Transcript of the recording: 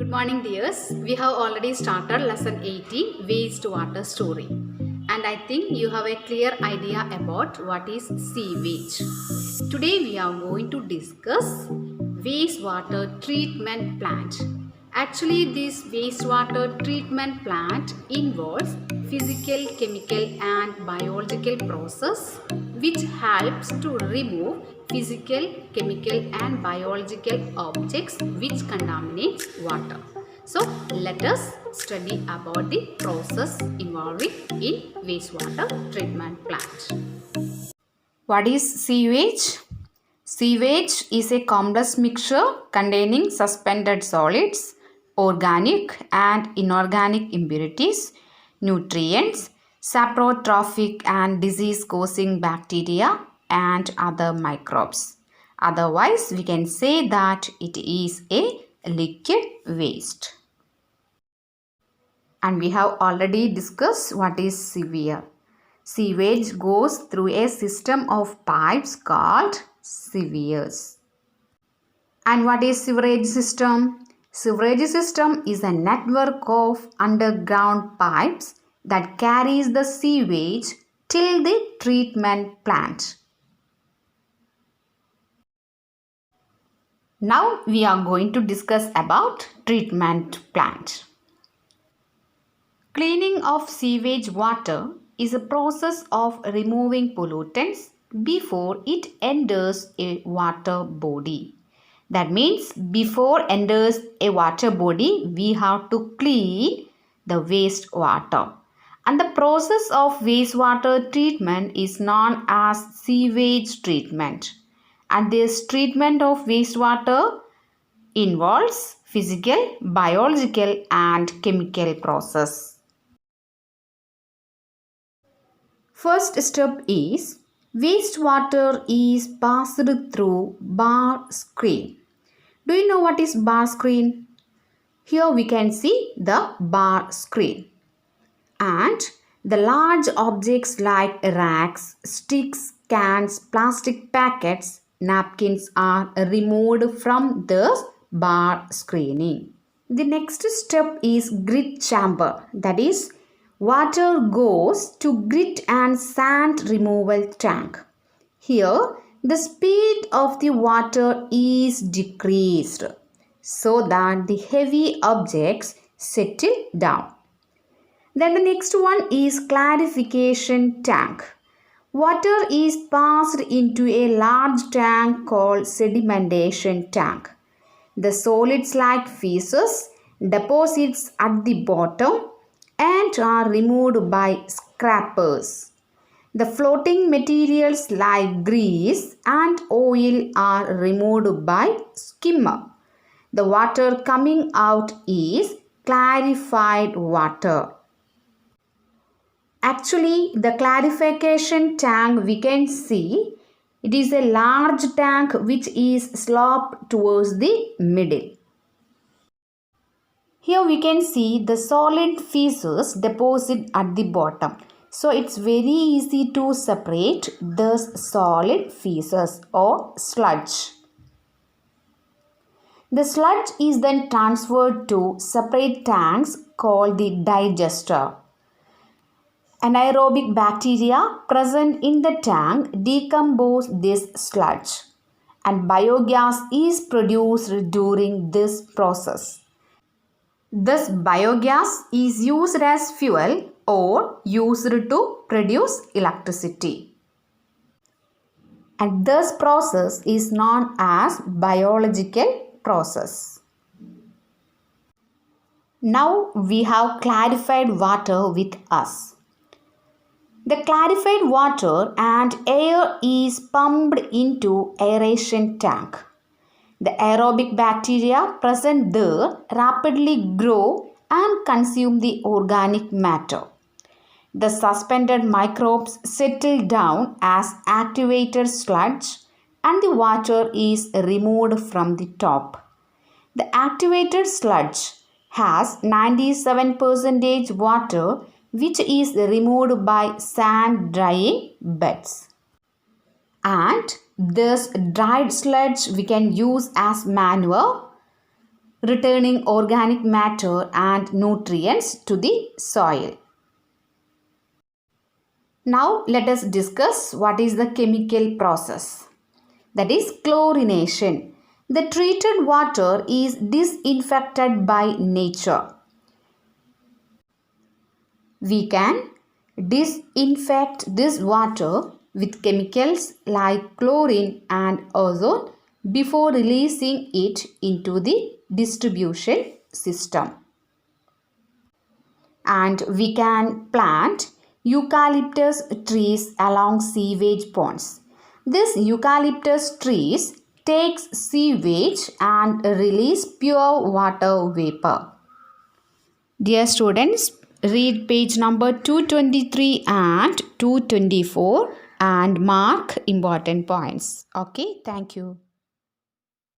Good morning, dears. We have already started lesson 18 wastewater story, and I think you have a clear idea about what is sewage. Today, we are going to discuss wastewater treatment plant. Actually, this wastewater treatment plant involves physical, chemical, and biological process which helps to remove physical, chemical, and biological objects which contaminate water. So let us study about the process involving in wastewater treatment plant. What is sewage? Sewage is a complex mixture containing suspended solids, organic and inorganic impurities, nutrients, saprotrophic and disease-causing bacteria, and other microbes. Otherwise, we can say that it is a liquid waste. And we have already discussed what is sewage. Sewage goes through a system of pipes called sewers. And what is sewerage system? Sewerage system is a network of underground pipes that carries the sewage till the treatment plant. Now we are going to discuss about treatment plant. Cleaning of sewage water is a process of removing pollutants before it enters a water body. That means before enters a water body, we have to clean the wastewater. And the process of wastewater treatment is known as sewage treatment. And this treatment of wastewater involves physical, biological, and chemical process. First step is wastewater is passed through bar screen. Do you know what is bar screen? Here we can see the bar screen. And the large objects like racks, sticks, cans, plastic packets, napkins are removed from the bar screening. The next step is grit chamber. That is, water goes to grit and sand removal tank. Here, the speed of the water is decreased so that the heavy objects settle down. Then the next one is clarification tank. Water is passed into a large tank called sedimentation tank. The solids like feces deposits at the bottom and are removed by scrapers. The floating materials like grease and oil are removed by skimmer. The water coming out is clarified water. Actually, the clarification tank we can see, it is a large tank which is sloped towards the middle. Here we can see the solid feces deposit at the bottom. So it's very easy to separate this solid feces or sludge. The sludge is then transferred to separate tanks called the digester. Anaerobic bacteria present in the tank decompose this sludge and biogas is produced during this process. This biogas is used as fuel or used to produce electricity. And this process is known as biological process. Now we have clarified water with us. The clarified water and air is pumped into aeration tank. The aerobic bacteria present there rapidly grow and consume the organic matter. The suspended microbes settle down as activated sludge and the water is removed from the top. The activated sludge has 97% water which is removed by sand drying beds. And this dried sludge we can use as manure returning organic matter and nutrients to the soil. Now let us discuss what is the chemical process. That is chlorination. The treated water is disinfected by nature. We can disinfect this water with chemicals like chlorine and ozone before releasing it into the distribution system. And we can plant eucalyptus trees along sewage ponds. This eucalyptus trees takes sewage and release pure water vapor. Dear students, read page number 223 and 224 and mark important points. Okay, thank you.